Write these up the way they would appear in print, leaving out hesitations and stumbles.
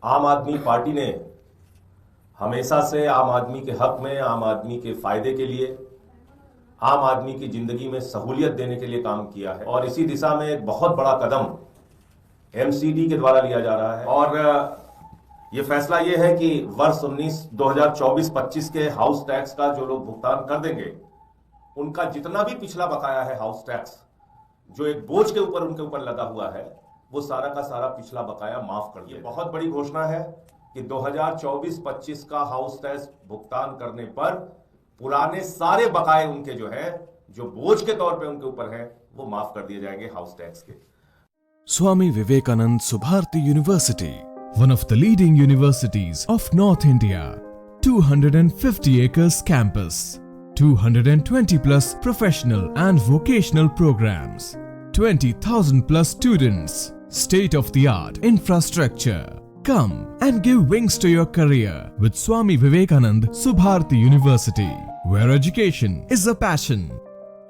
आम आदमी पार्टी ने हमेशा से आम आदमी के हक में, आम आदमी के फायदे के लिए, आम आदमी की जिंदगी में सहूलियत देने के लिए काम किया है और इसी दिशा में एक बहुत बड़ा कदम एमसीडी के द्वारा लिया जा रहा है। और ये फैसला ये है कि वर्ष 2024-25 के हाउस टैक्स का जो लोग भुगतान कर देंगे, उनका जितना भी पिछला बकाया है हाउस टैक्स, जो एक बोझ के ऊपर उनके ऊपर लगा हुआ है, वो सारा का सारा पिछला बकाया माफ कर दिया। बहुत बड़ी घोषणा है कि 2024-25 का हाउस टैक्स भुगतान करने पर पुराने सारे बकाये उनके जो है, जो बोझ के तौर पे उनके ऊपर है, वो माफ कर दिए जाएंगे हाउस टैक्स के। Swami Vivekanand Subharti University, one of the leading universities of North India. 250 acres campus, 220 plus professional and vocational programs, 20,000 plus students, state of the art infrastructure. Come and give wings to your career with Swami Vivekanand Subharti University, where education is a passion.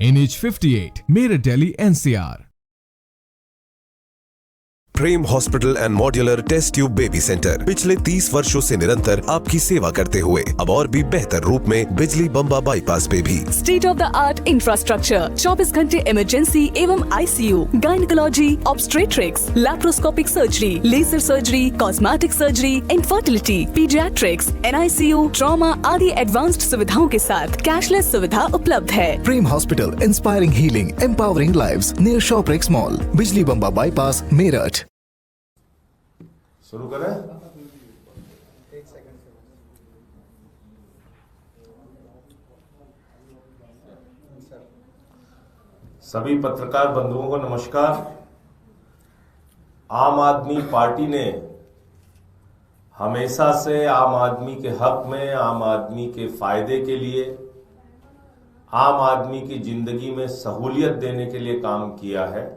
NH58, Meerut, Delhi, NCR. Prem hospital and modular test tube baby centre पिछले 30 वर्षों से निरंतर आपकी सेवा करते हुए अब और भी बेहतर रूप में बिजली बम्बा बाईपास पे भी state of the art infrastructure, 24 घंटे इमरजेंसी एवं ICU, gynaecology, obstetrics, laparoscopic surgery, laser surgery, cosmetic surgery, infertility, paediatrics, NICU, trauma आदि एडवांस्ड सुविधाओं के साथ कैशलेस सुविधा उपलब्ध है। Prem hospital, inspiring healing, empowering lives, near Shoprex mall, बिजली बम्बा बाईपास, मेरठ। शुरू करें। सभी पत्रकार बंधुओं को नमस्कार। आम आदमी पार्टी ने हमेशा से आम आदमी के हक में, आम आदमी के फायदे के लिए, आम आदमी की जिंदगी में सहूलियत देने के लिए काम किया है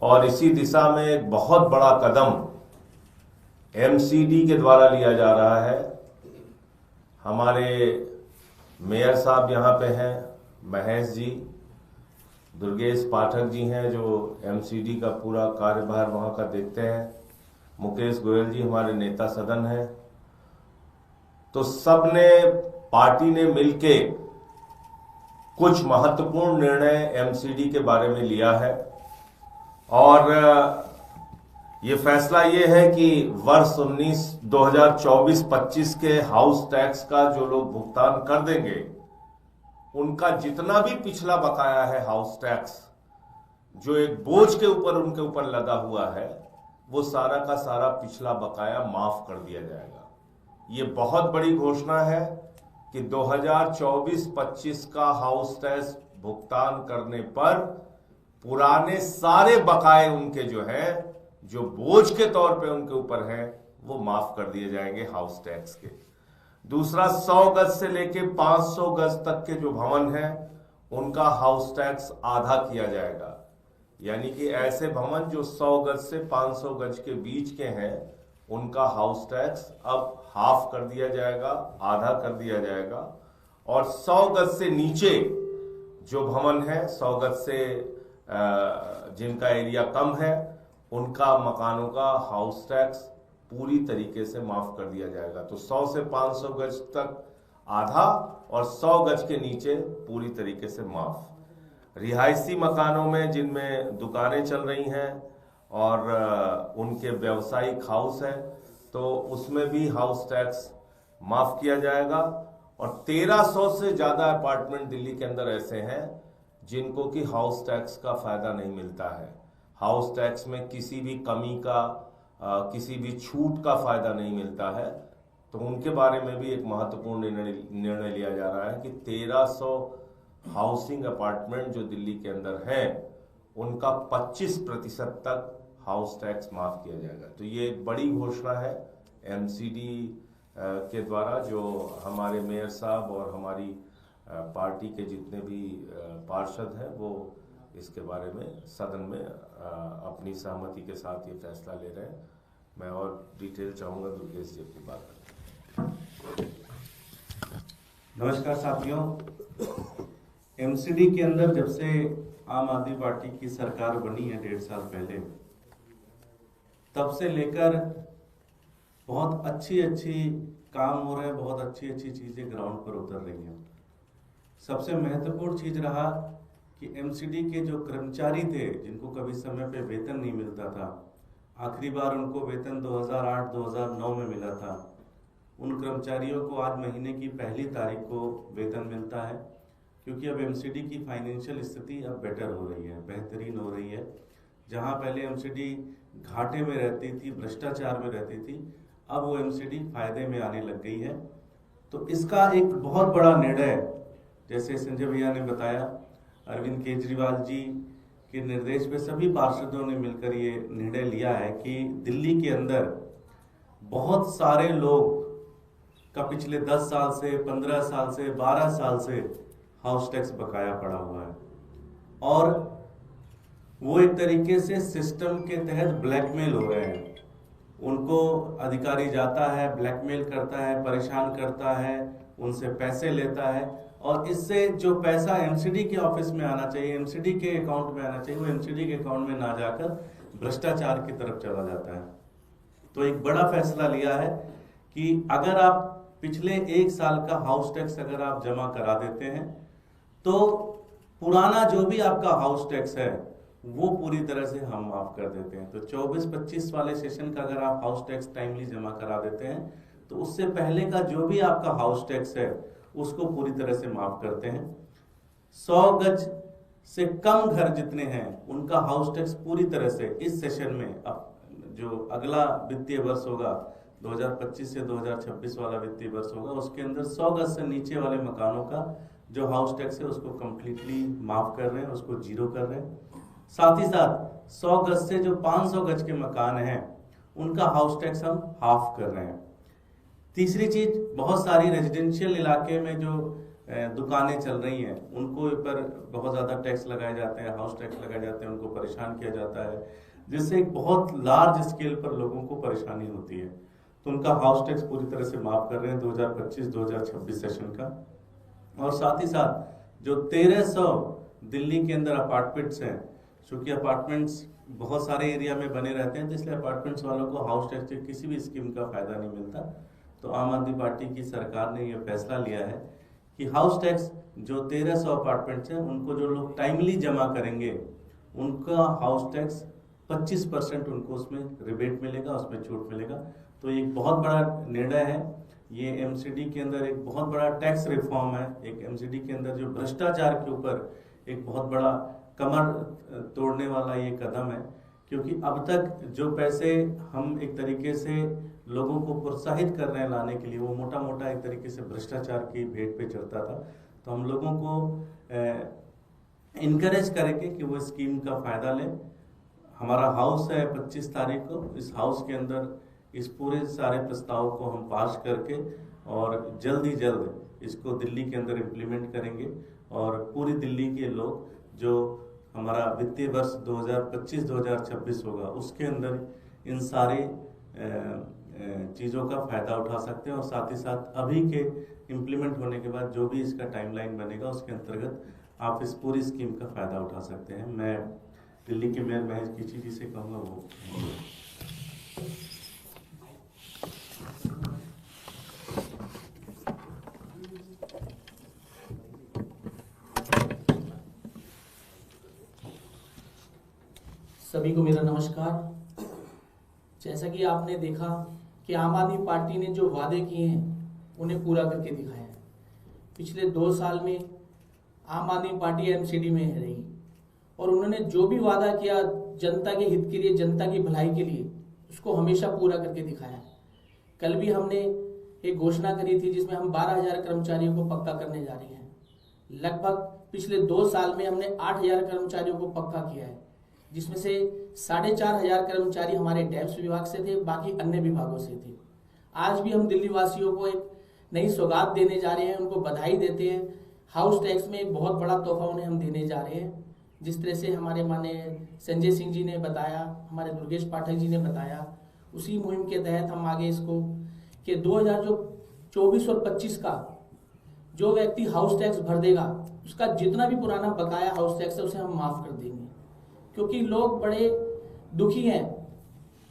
और इसी दिशा में एक बहुत बड़ा कदम एमसीडी के द्वारा लिया जा रहा है। हमारे मेयर साहब यहाँ पे हैं, महेश जी, दुर्गेश पाठक जी हैं जो एमसीडी का पूरा कार्यभार वहाँ का देखते हैं, मुकेश गोयल जी हमारे नेता सदन हैं। तो सबने, पार्टी ने मिलके कुछ महत्वपूर्ण निर्णय एमसीडी के बारे में लिया है और ये फैसला ये है कि वर्ष 2024-25 के हाउस टैक्स का जो लोग भुगतान कर देंगे, उनका जितना भी पिछला बकाया है हाउस टैक्स, जो एक बोझ के ऊपर उनके ऊपर लगा हुआ है, वो सारा का सारा पिछला बकाया माफ कर दिया जाएगा। ये बहुत बड़ी घोषणा है कि 2024-25 का हाउस टैक्स भुगतान करने पर पुराने सारे बकाये उनके जो है, जो बोझ के तौर पे उनके ऊपर है, वो माफ कर दिए जाएंगे हाउस टैक्स के। दूसरा, 100 गज से लेके 500 गज तक के जो भवन हैं, उनका हाउस टैक्स आधा किया जाएगा। यानी कि ऐसे भवन जो 100 गज से 500 गज के बीच के हैं, उनका हाउस टैक्स अब हाफ कर दिया जाएगा, आधा कर दिया जाएगा। और 100 गज से नीचे जो भवन है, 100 गज से जिनका एरिया कम है, उनका मकानों का हाउस टैक्स पूरी तरीके से माफ कर दिया जाएगा। तो 100 से 500 गज तक आधा और 100 गज के नीचे पूरी तरीके से माफ। रिहायशी मकानों में जिनमें दुकानें चल रही हैं और उनके व्यावसायिक हाउस है, तो उसमें भी हाउस टैक्स माफ किया जाएगा। और 1300 से ज्यादा अपार्टमेंट दिल्ली के अंदर ऐसे हैं जिनको कि हाउस टैक्स का फायदा नहीं मिलता है। हाउस टैक्स में किसी भी कमी का, किसी भी छूट का फायदा नहीं मिलता है, तो उनके बारे में भी एक महत्वपूर्ण निर्णय लिया जा रहा है कि 1300 हाउसिंग अपार्टमेंट जो दिल्ली के अंदर हैं, उनका 25% तक हाउस टैक्स माफ किया जाएगा। तो ये एक बड़ी घोषणा है एमसीडी के द्वारा, जो हमारे मेयर साहब और हमारी पार्टी के जितने भी पार्षद हैं, वो इसके बारे में सदन में अपनी सहमति के साथ ये फैसला ले रहे हैं। मैं और डिटेल चाहूंगा दुर्गेश जी की बात करें। नमस्कार साथियों, एमसीडी के अंदर जब से आम आदमी पार्टी की सरकार बनी है 1.5 साल पहले, तब से लेकर बहुत अच्छी काम हो रहे हैं, बहुत अच्छी चीज़ें ग्राउंड पर उतर रही हैं। सबसे महत्वपूर्ण चीज़ रहा कि एमसीडी के जो कर्मचारी थे जिनको कभी समय पे वेतन नहीं मिलता था, आखिरी बार उनको वेतन 2008-2009 में मिला था। उन कर्मचारियों को आज महीने की पहली तारीख को वेतन मिलता है, क्योंकि अब एमसीडी की फाइनेंशियल स्थिति अब बेटर हो रही है, बेहतरीन हो रही है। जहां पहले एमसीडी घाटे में रहती थी, भ्रष्टाचार में रहती थी, अब वो एमसीडी फायदे में आने लग गई है। तो इसका एक बहुत बड़ा निर्णय, जैसे संजय भैया ने बताया, अरविंद केजरीवाल जी के निर्देश पे सभी पार्षदों ने मिलकर ये निर्णय लिया है कि दिल्ली के अंदर बहुत सारे लोग का पिछले 10 साल से, 15 साल से, 12 साल से हाउस टैक्स बकाया पड़ा हुआ है, और वो एक तरीके से सिस्टम के तहत ब्लैकमेल हो रहे हैं। उनको अधिकारी जाता है, ब्लैकमेल करता है, परेशान करता है, उनसे पैसे लेता है, और इससे जो पैसा एमसीडी के ऑफिस में आना चाहिए, एमसीडी के अकाउंट में आना चाहिए, वो एमसीडी के अकाउंट में ना जाकर भ्रष्टाचार की तरफ चला जाता है। तो एक बड़ा फैसला लिया है कि अगर आप पिछले 1 साल का हाउस टैक्स अगर आप जमा करा देते हैं, तो पुराना जो भी आपका हाउस टैक्स है वो पूरी तरह से हम माफ कर देते हैं। तो 24-25 वाले सेशन का अगर आप हाउस टैक्स टाइमली जमा करा देते हैं, तो उससे पहले का जो भी आपका हाउस टैक्स है उसको पूरी तरह से माफ करते हैं। 100 गज से कम घर जितने हैं उनका हाउस टैक्स पूरी तरह से इस सेशन में, अब जो अगला वित्तीय वर्ष होगा 2025 से 2026 वाला वित्तीय वर्ष होगा, उसके अंदर 100 गज से नीचे वाले मकानों का जो हाउस टैक्स है उसको कंप्लीटली माफ कर रहे हैं, उसको जीरो कर रहे हैं। साथ ही साथ 100 गज से जो 500 गज के मकान हैं उनका हाउस टैक्स हम हाफ कर रहे हैं। तीसरी चीज, बहुत सारी रेजिडेंशियल इलाके में जो दुकानें चल रही हैं उनको ऊपर बहुत ज़्यादा टैक्स लगाए जाते हैं, हाउस टैक्स लगाए जाते हैं, उनको परेशान किया जाता है, जिससे एक बहुत लार्ज स्केल पर लोगों को परेशानी होती है। तो उनका हाउस टैक्स पूरी तरह से माफ कर रहे हैं 2025-2026 सेशन का। और साथ ही साथ जो 1300 दिल्ली के अंदर अपार्टमेंट्स हैं, चूँकि अपार्टमेंट्स बहुत सारे एरिया में बने रहते हैं, तो इसलिए अपार्टमेंट्स वालों को हाउस टैक्स के किसी भी स्कीम का फायदा नहीं मिलता। तो आम आदमी पार्टी की सरकार ने यह फैसला लिया है कि हाउस टैक्स जो 1300 अपार्टमेंट्स हैं उनको जो लोग टाइमली जमा करेंगे उनका हाउस टैक्स 25% उनको उसमें रिबेट मिलेगा, उसमें छूट मिलेगा। तो एक बहुत बड़ा निर्णय है ये। एमसीडी के अंदर एक बहुत बड़ा टैक्स रिफॉर्म है, एक एमसीडी के अंदर जो भ्रष्टाचार के ऊपर एक बहुत बड़ा कमर तोड़ने वाला ये कदम है, क्योंकि अब तक जो पैसे हम एक तरीके से लोगों को प्रोत्साहित कर रहे हैं लाने के लिए, वो मोटा मोटा एक तरीके से भ्रष्टाचार की भेंट पे चढ़ता था। तो हम लोगों को इनकरेज करेंगे कि वो स्कीम का फायदा लें। हमारा हाउस है 25 तारीख को, इस हाउस के अंदर इस पूरे सारे प्रस्ताव को हम पास करके और जल्द ही जल्द इसको दिल्ली के अंदर इम्प्लीमेंट करेंगे, और पूरी दिल्ली के लोग जो हमारा वित्तीय वर्ष 2025-2026 होगा उसके अंदर इन सारे चीज़ों का फ़ायदा उठा सकते हैं। और साथ ही साथ अभी के इम्प्लीमेंट होने के बाद जो भी इसका टाइमलाइन बनेगा उसके अंतर्गत आप इस पूरी स्कीम का फ़ायदा उठा सकते हैं। मैं दिल्ली के मेयर महेश कीची जी से कहूँगा वो सभी को मेरा नमस्कार। जैसा कि आपने देखा कि आम आदमी पार्टी ने जो वादे किए हैं उन्हें पूरा करके दिखाया है। पिछले 2 साल में आम आदमी पार्टी एमसीडी में रही और उन्होंने जो भी वादा किया जनता के हित के लिए, जनता की भलाई के लिए, उसको हमेशा पूरा करके दिखाया है। कल भी हमने एक घोषणा करी थी जिसमें हम 12,000 कर्मचारियों को पक्का करने जा रहे हैं। लगभग पिछले 2 साल में हमने 8,000 कर्मचारियों को पक्का किया है, जिसमें से 4,500 कर्मचारी हमारे टैक्स विभाग से थे, बाकी अन्य विभागों से थे। आज भी हम दिल्ली वासियों को एक नई सौगात देने जा रहे हैं, उनको बधाई देते हैं। हाउस टैक्स में एक बहुत बड़ा तोहफा उन्हें हम देने जा रहे हैं। जिस तरह से हमारे माननीय संजय सिंह जी ने बताया, हमारे दुर्गेश पाठक जी ने बताया, उसी मुहिम के तहत हम आगे इसको कि 2024 और 25 का जो व्यक्ति हाउस टैक्स भर देगा उसका जितना भी पुराना बकाया हाउस टैक्स है उसे हम माफ कर देंगे। क्योंकि लोग बड़े दुखी हैं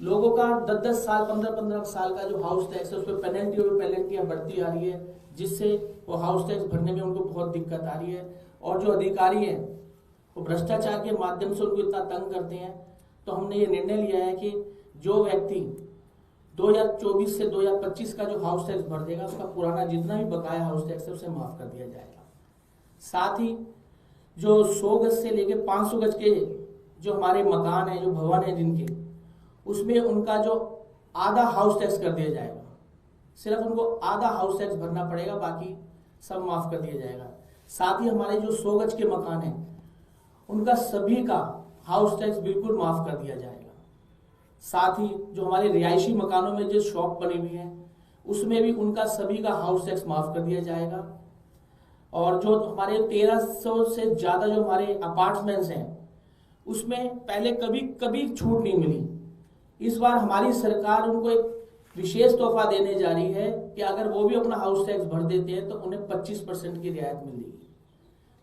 लोगों का 10-10 साल 15-15 साल का जो हाउस टैक्स है उस पर पेनल्टियाँ बढ़ती आ रही है, जिससे वो हाउस टैक्स भरने में उनको बहुत दिक्कत आ रही है। और जो अधिकारी हैं वो भ्रष्टाचार के माध्यम से उनको इतना तंग करते हैं। तो हमने ये निर्णय लिया है कि जो व्यक्ति 2024 से 2025 का जो हाउस टैक्स भर देगा उसका पुराना जितना भी बकाया हाउस टैक्स है उसे माफ कर दिया जाएगा। साथ ही जो 100 गज से लेके 500 गज के जो हमारे मकान है, जो भवन है जिनके, उसमें उनका जो आधा हाउस टैक्स कर दिया जाएगा। सिर्फ उनको आधा हाउस टैक्स भरना पड़ेगा, बाकी सब माफ कर दिया जाएगा। साथ ही हमारे जो 100 गज के मकान हैं उनका सभी का हाउस टैक्स बिल्कुल माफ कर दिया जाएगा। साथ ही जो हमारे रिहायशी मकानों में जो शॉप बनी हुई है उसमें भी उनका सभी का हाउस टैक्स माफ कर दिया जाएगा। और जो हमारे 1300 से ज्यादा जो हमारे अपार्टमेंट्स हैं उसमें पहले कभी छूट नहीं मिली। इस बार हमारी सरकार उनको एक विशेष तोहफा देने जा रही है कि अगर वो भी अपना हाउस टैक्स भर देते हैं तो उन्हें 25% की रियायत मिलेगी।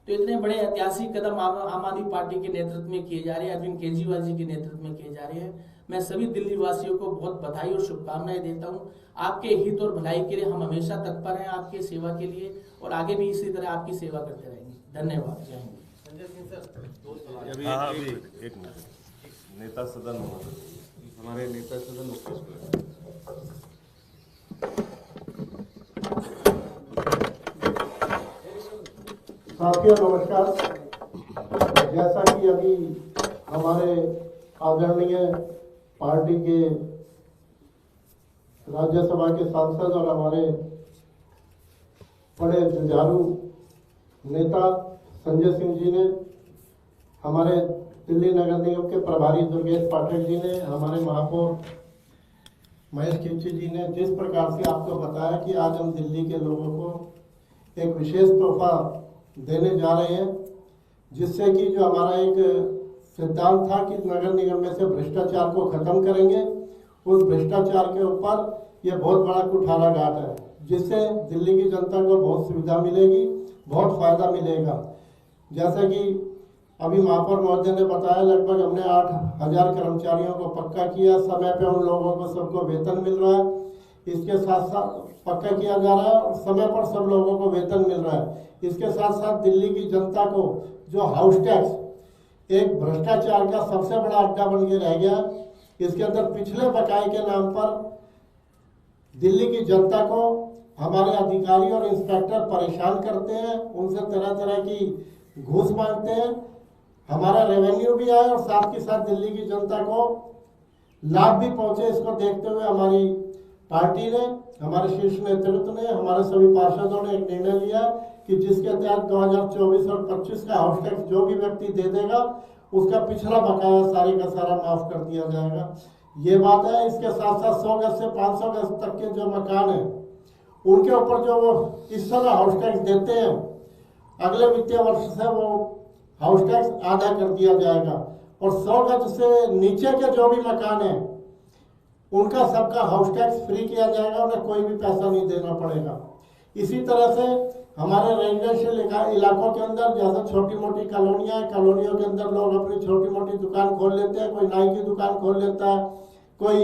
तो इतने बड़े ऐतिहासिक कदम आम आदमी पार्टी के नेतृत्व में किए जा रहे हैं, अरविंद केजरीवाल जी के नेतृत्व में किए जा रहे हैं। मैं सभी दिल्ली वासियों को बहुत बधाई और शुभकामनाएं देता हूं। आपके हित और भलाई के लिए हम हमेशा तत्पर हैं, आपके सेवा के लिए, और आगे भी इसी तरह आपकी सेवा करते रहेंगे। धन्यवाद। जय हिंद। एक नेता सदन हमारे नेता सदन साथियों नमस्कार। जैसा कि अभी हमारे आदरणीय पार्टी के राज्यसभा के सांसद और हमारे बड़े जुझारू नेता संजय सिंह जी ने, हमारे दिल्ली नगर निगम के प्रभारी दुर्गेश पाठक जी ने, हमारे महापौर महेश खिमची जी ने जिस प्रकार से आपको बताया कि आज हम दिल्ली के लोगों को एक विशेष तोहफा देने जा रहे हैं, जिससे कि जो हमारा एक सिद्धांत था कि नगर निगम में से भ्रष्टाचार को खत्म करेंगे, उस भ्रष्टाचार के ऊपर ये बहुत बड़ा कुठारा घाट है, जिससे दिल्ली की जनता को बहुत सुविधा मिलेगी, बहुत फायदा मिलेगा। जैसे कि अभी महापौर महोदय ने बताया, लगभग हमने 8,000 कर्मचारियों को पक्का किया, समय पे उन लोगों को सबको वेतन मिल रहा है। इसके साथ साथ पक्का किया जा रहा है और समय पर सब लोगों को वेतन मिल रहा है। इसके साथ साथ दिल्ली की जनता को जो हाउस टैक्स एक भ्रष्टाचार का सबसे बड़ा अड्डा बन के रह गया, इसके अंदर पिछले बकाये के नाम पर दिल्ली की जनता को हमारे अधिकारी और इंस्पेक्टर परेशान करते हैं, उनसे तरह तरह की घूस मांगते हैं। हमारा रेवेन्यू भी आए और साथ के साथ दिल्ली की जनता को लाभ भी पहुंचे। इसको देखते हुए हमारी पार्टी ने, हमारे शीर्ष नेतृत्व ने, हमारे सभी पार्षदों ने एक निर्णय लिया कि जिसके तहत 2024 और 25 का हाउस टैक्स जो भी व्यक्ति दे देगा उसका पिछला बकाया सारे का सारा माफ कर दिया जाएगा। ये बात है। इसके साथ साथ 100 गज से 500 गज तक के जो मकान है उनके ऊपर जो वो इस समय हाउस टैक्स देते हैं, अगले वित्तीय वर्ष से वो हाउस टैक्स आधा कर दिया जाएगा। और 100 गज से नीचे के जो भी मकान है उनका सबका हाउस टैक्स फ्री किया जाएगा, उन्हें कोई भी पैसा नहीं देना पड़ेगा। इसी तरह से हमारे रेजिडेंशियल इलाकों के अंदर जैसे छोटी मोटी कॉलोनियां हैं, कॉलोनियों के अंदर लोग अपनी छोटी मोटी दुकान खोल लेते हैं। कोई नाई की दुकान खोल लेता है, कोई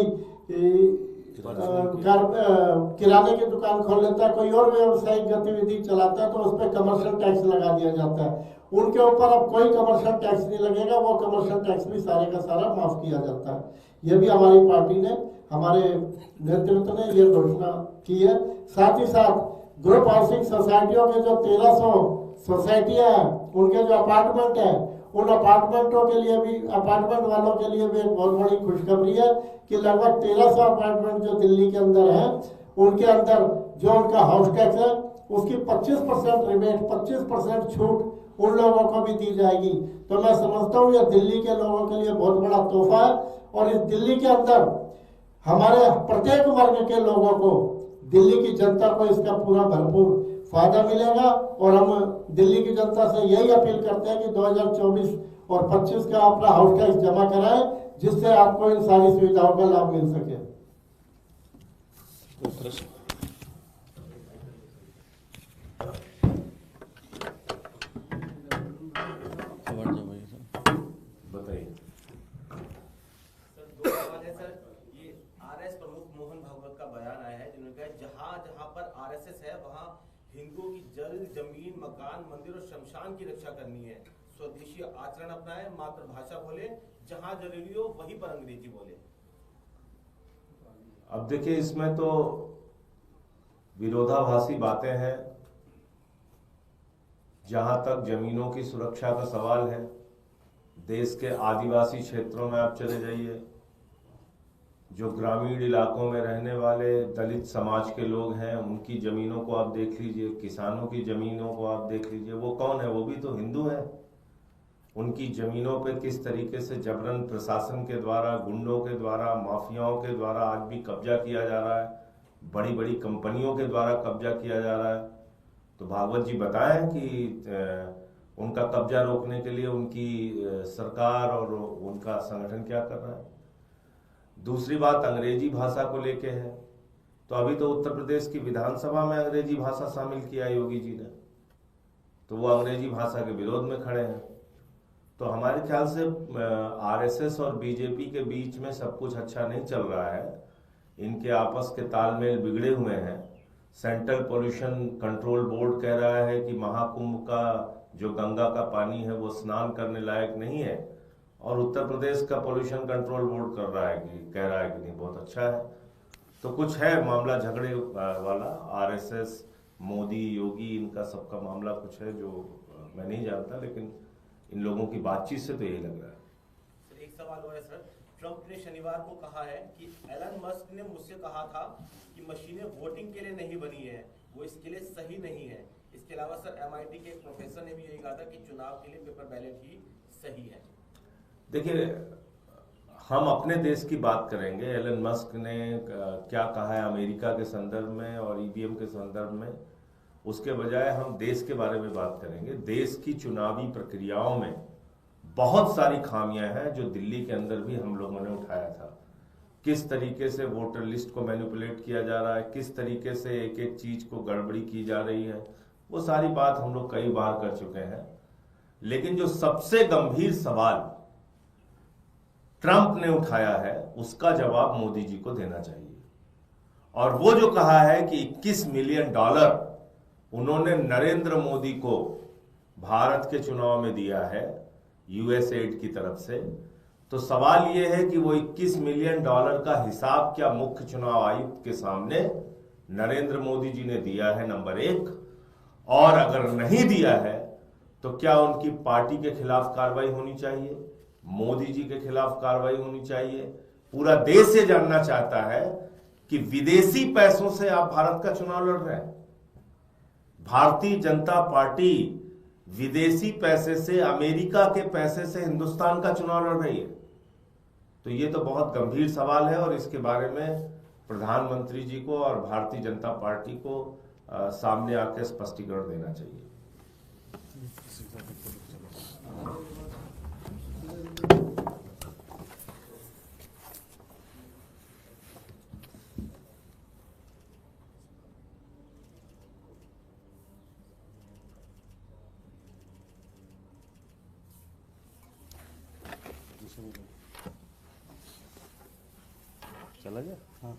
किराने की दुकान खोल लेता है, कोई और व्यावसायिक गतिविधि चलाता है, तो उस पर कमर्शियल टैक्स लगा दिया जाता है। उनके ऊपर अब कोई कमर्शियल टैक्स नहीं लगेगा, वो कमर्शियल टैक्स भी सारे का सारा माफ किया जाता है। ये भी हमारी पार्टी ने, हमारे नेतृत्व ने ये घोषणा की है। साथ ही साथ ग्रुप हाउसिंग सोसाइटियों के जो 1300 सोसाइटियां हैं, उनके जो अपार्टमेंट है, उन अपार्टमेंटों के लिए भी, अपार्टमेंट वालों के लिए भी एक बहुत बड़ी खुशखबरी है कि लगभग 1300 अपार्टमेंट जो दिल्ली के अंदर है, उनके अंदर जो उनका हाउस टैक्स है उसकी 25% रिबेट, 25% छूट उन लोगों को भी दी जाएगी। तो मैं समझता हूँ ये दिल्ली के लोगों के लिए बहुत बड़ा तोहफा है। और इस दिल्ली के अंदर हमारे प्रत्येक वर्ग के लोगों को, दिल्ली की जनता को इसका पूरा भरपूर फायदा मिलेगा। और हम दिल्ली की जनता से यही अपील करते हैं कि 2024 और 25 का अपना हाउस टैक्स जमा कराएं, जिससे आपको इन सारी सुविधाओं का लाभ मिल सके। बताइए। सर, 2 सवाल है सर। जहां पर आरएसएस है वहां हिंदुओं की जमीन, मकान, मंदिर और शमशान की रक्षा करनी है। स्वदेशी आचरण अपनाए, मातृभाषा बोले, जहां जरूरी हो वहीं पर अंग्रेजी बोले। अब देखिए, इसमें तो विरोधाभासी बातें हैं। जहां तक जमीनों की सुरक्षा का सवाल है, देश के आदिवासी क्षेत्रों में आप चले जाइए, जो ग्रामीण इलाकों में रहने वाले दलित समाज के लोग हैं, उनकी जमीनों को आप देख लीजिए, किसानों की जमीनों को आप देख लीजिए। वो कौन है? वो भी तो हिंदू हैं। उनकी जमीनों पे किस तरीके से जबरन प्रशासन के द्वारा, गुंडों के द्वारा, माफियाओं के द्वारा आज भी कब्जा किया जा रहा है, बड़ी बड़ी कंपनियों के द्वारा कब्जा किया जा रहा है। तो भागवत जी बताएं कि उनका कब्जा रोकने के लिए उनकी सरकार और उनका संगठन क्या कर रहा है। दूसरी बात अंग्रेजी भाषा को लेके है, तो अभी तो उत्तर प्रदेश की विधानसभा में अंग्रेजी भाषा शामिल किया योगी जी ने, तो वो अंग्रेजी भाषा के विरोध में खड़े हैं। तो हमारे ख्याल से आरएसएस और बीजेपी के बीच में सब कुछ अच्छा नहीं चल रहा है। इनके आपस के तालमेल बिगड़े हुए हैं। सेंट्रल पोल्यूशन कंट्रोल बोर्ड कह रहा है कि महाकुंभ का जो गंगा का पानी है वो स्नान करने लायक नहीं है, और उत्तर प्रदेश का पोल्यूशन कंट्रोल बोर्ड कह रहा है कि नहीं, बहुत अच्छा है। तो कुछ है मामला झगड़े वाला, आरएसएस, मोदी, योगी, इनका सबका मामला कुछ है जो मैं नहीं जानता, लेकिन इन लोगों की बातचीत से तो यही लग रहा है। सर, एक सवाल और है सर। ट्रंप ने शनिवार को कहा है कि एलन मस्क ने मुझसे कहा था कि मशीनें वोटिंग के लिए नहीं बनी है, वो इसके लिए सही नहीं है। इसके अलावा सर MIT के एक प्रोफेसर ने भी यही कहा था कि चुनाव के लिए पेपर बैलेट ही सही है। देखिए, हम अपने देश की बात करेंगे। एलन मस्क ने क्या कहा है अमेरिका के संदर्भ में और ईवीएम के संदर्भ में, उसके बजाय हम देश के बारे में बात करेंगे। देश की चुनावी प्रक्रियाओं में बहुत सारी खामियां हैं जो दिल्ली के अंदर भी हम लोगों ने उठाया था। किस तरीके से वोटर लिस्ट को मैनिपुलेट किया जा रहा है, किस तरीके से एक एक चीज को गड़बड़ी की जा रही है, वो सारी बात हम लोग कई बार कर चुके हैं। लेकिन जो सबसे गंभीर सवाल ट्रंप ने उठाया है, उसका जवाब मोदी जी को देना चाहिए। और वो जो कहा है कि $21 मिलियन उन्होंने नरेंद्र मोदी को भारत के चुनाव में दिया है यूएसएड की तरफ से, तो सवाल यह है कि वो $21 मिलियन का हिसाब क्या मुख्य चुनाव आयुक्त के सामने नरेंद्र मोदी जी ने दिया है, नंबर 1, और अगर नहीं दिया है तो क्या उनकी पार्टी के खिलाफ कार्रवाई होनी चाहिए, मोदी जी के खिलाफ कार्रवाई होनी चाहिए। पूरा देश ये जानना चाहता है कि विदेशी पैसों से आप भारत का चुनाव लड़ रहे हैं। भारतीय जनता पार्टी विदेशी पैसे से, अमेरिका के पैसे से हिंदुस्तान का चुनाव लड़ रही है। तो ये तो बहुत गंभीर सवाल है और इसके बारे में प्रधानमंत्री जी को और भारतीय जनता पार्टी को सामने आकर स्पष्टीकरण देना चाहिए। चला गया? हाँ।